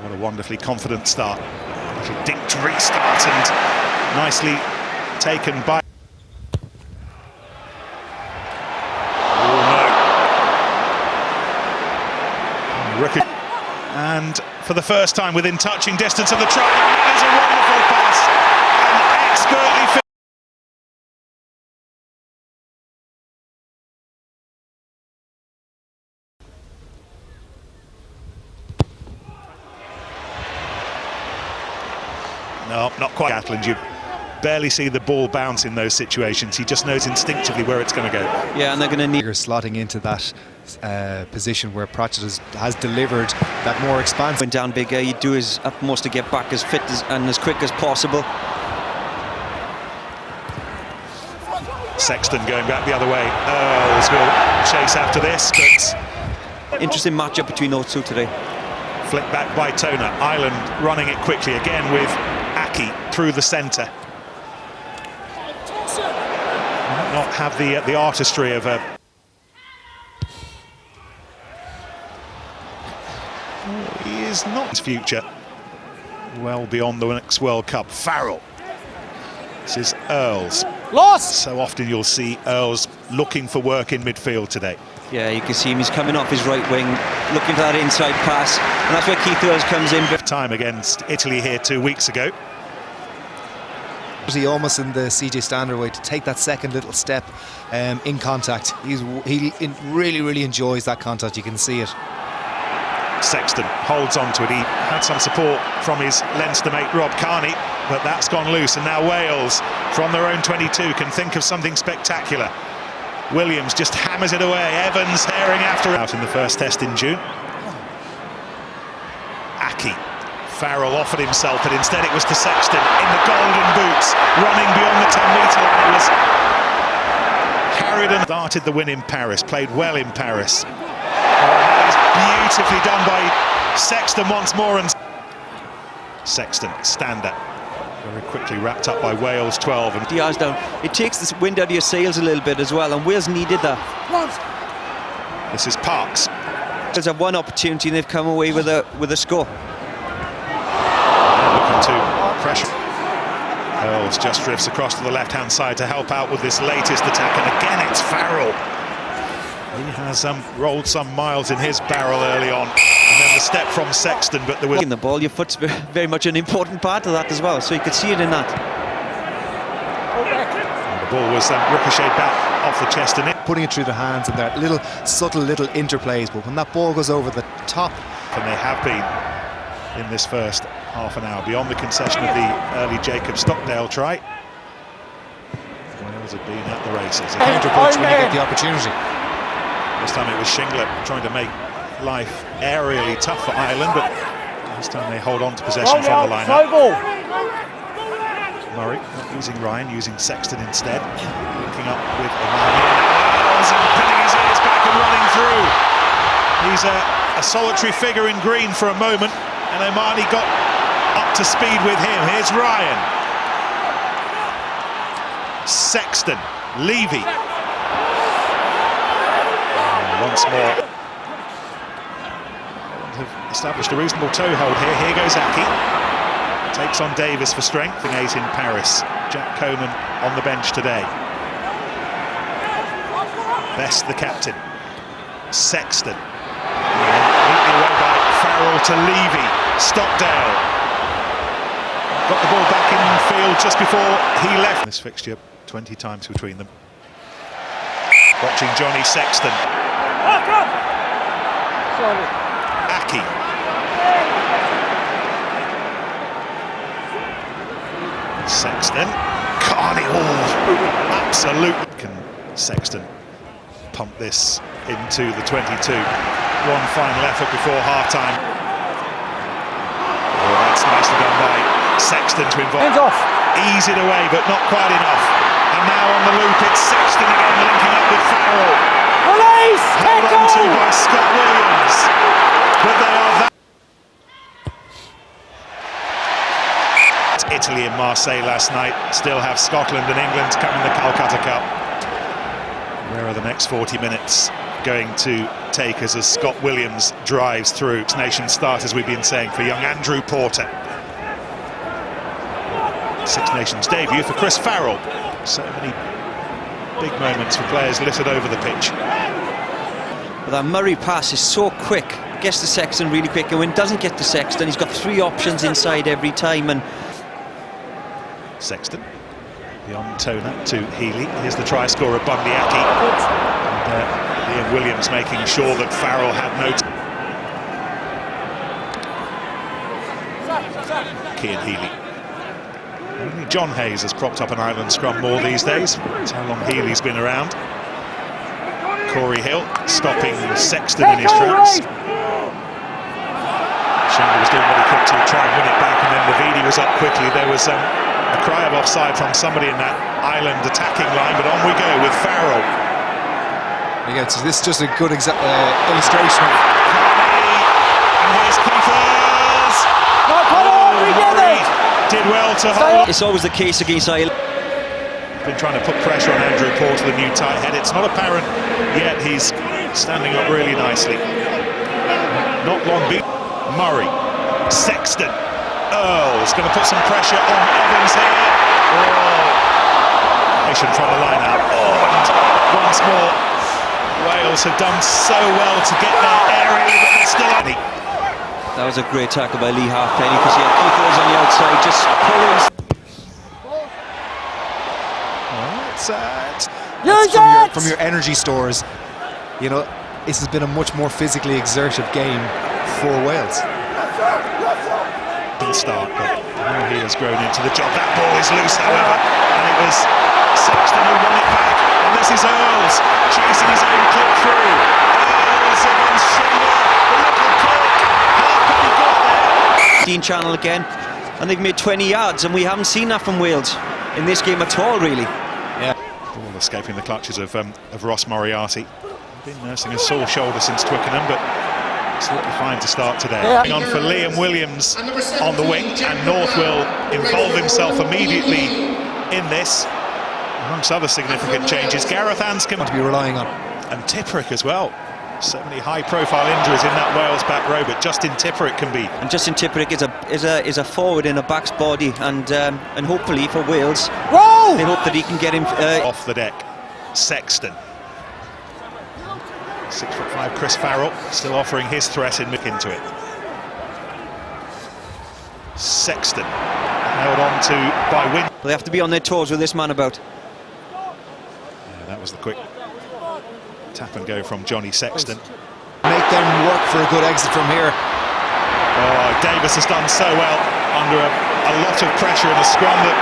What a wonderfly confident start. A little dink to restart and nicely taken by... Oh no. Rookie. And for the first time within touching distance of the try, that is a wonderful pass. And expertly fit. No, not quite. Gatland, you barely see the ball bounce in those situations. He just knows instinctively where it's going to go. Yeah, and they're going to need slotting into that position where Pratchett has delivered that more expansive. Went down bigger, he'd do his utmost to get back as fit and as quick as possible. Sexton going back the other way. Earls will chase after this, but... Interesting matchup between those two today. Flick back by Toner. Ireland running it quickly again with Aki through the centre. Might not have the artistry of a... He is not his future. Well beyond the next World Cup. Farrell. This is Earls. Lost! So often you'll see Earls looking for work in midfield today. Yeah, you can see him, he's coming off his right wing, looking for that inside pass, and that's where Keith Earls comes in. Time against Italy here 2 weeks ago. He almost in the CJ Standard way to take that second little step in contact. He really enjoys that contact, you can see it. Sexton holds on to it. He had some support from his Leinster mate Rob Carney, but that's gone loose, and now Wales from their own 22 can think of something spectacular. Williams just hammers it away. Evans herring after out in the first test in June. Aki. Farrell offered himself, but instead it was to Sexton in the golden boots, running beyond the 10-metre line. It was carried and started the win in Paris, played well in Paris. That is beautifully done by Sexton once more, and Sexton, stander. Very quickly wrapped up by Wales 12. And Diaz down. It takes this wind out of your sails a little bit as well, and Wales needed that. This is Parks. There's a one opportunity and they've come away with a score. Looking to pressure. Earls just drifts across to the left-hand side to help out with this latest attack, and again it's Farrell. He has rolled some miles in his barrel early on, and then the step from Sexton, but there was... In the ball, your foot's very much an important part of that as well, so you could see it in that. And the ball was ricocheted back off the chest and it. Putting it through the hands and their little subtle little interplays, but when that ball goes over the top... And they have been in this first half an hour, beyond the concession of the early Jacob Stockdale try. Wales have been at the races. A counter-punch when you get the opportunity. This time it was Shingler trying to make life aerially tough for Ireland, but this time they hold on to possession from the line-up. Murray not using Ryan, using Sexton instead. Linking up with Omani. Wales and pinning his ears back and running through. He's a solitary figure in green for a moment, and Omani got up to speed with him. Here's Ryan. Sexton, Levy. Once more, have established a reasonable toehold here. Here goes Aki. Takes on Davis for strength in 8 in Paris. Jack Conan on the bench today. Best the captain. Sexton. Neatly away by Farrell to Levy. Stockdale. Got the ball back in field just before he left. This fixture 20 times between them. Watching Johnny Sexton. Aki. Sexton. Carney. Oh, absolutely. Can Sexton pump this into the 22? One final effort before half-time. Oh, that's nicely done by Sexton to involve. Hands off. Ease it away, but not quite enough. And now on the loop, it's Sexton again, linking up with Farrell. Release! Held on to by Scott Williams, but they are that. Italy and Marseille last night, still have Scotland and England coming the Calcutta Cup. Where are the next 40 minutes? going to take as Scott Williams drives through. Nation start, as we've been saying, for young Andrew Porter. Six Nations debut for Chris Farrell. So many big moments for players littered over the pitch. But that Murray pass is so quick, gets to Sexton really quick, and when it doesn't get to Sexton, he's got three options inside every time. And Sexton, the on-toner to Healy. Here's the try scorer, Bundyaki. And Liam Williams making sure that Farrell had no... Cian Healy. Only John Hayes has propped up an Ireland scrum more these days. That's how long Healy's been around. Corey Hill stopping Sexton in his tracks. Shingle was doing what he could to try and win it back, and then Levidi was up quickly. There was a cry of offside from somebody in that Ireland attacking line, but on we go with Farrell. Yeah, so this is just a good illustration of... And here's Keithers! Did well to hold. it's always the case against Ireland. Been trying to put pressure on Andrew Porter, the new tight head. It's not apparent yet. He's standing up really nicely. Not long beat. Murray, Sexton, Earls going to put some pressure on Evans here. Nation trying to line out. And once more, Wales have done so well to get their area, but they're still on. That was a great tackle by Lee Halfpenny, because he had Keithers on the outside, just pulling. From your energy stores, you know, this has been a much more physically exertive game for Wales. Didn't start, but now he has grown into the job. That ball is loose, however, and it was Sexton who won it back. And this is Earls chasing his own clip through. Earls against Schindler, the little kick. Halfpenny got there. Dean Channel again, and they've made 20 yards, and we haven't seen that from Wales in this game at all, really. Yeah. Ball escaping the clutches of Ross Moriarty. Been nursing a sore shoulder since Twickenham, but absolutely fine to start today. Yeah. On for Liam Williams on the wing, and North will involve himself immediately in this. Amongst other significant changes, Gareth Anscombe To be relying on. and Tipperick as well. So many high-profile injuries in that Wales back row, but Justin Tipperick can be. And Justin Tipperick is a forward in a back's body, and hopefully for Wales, they hope that he can get him Off the deck, Sexton. 6'5" Chris Farrell still offering his threat into it. Sexton held on to by Win. They have to be on their toes with this man about. Yeah, that was the quick tap and go from Johnny Sexton. Make them work for a good exit from here. Oh, Davis has done so well under a lot of pressure in a scrum that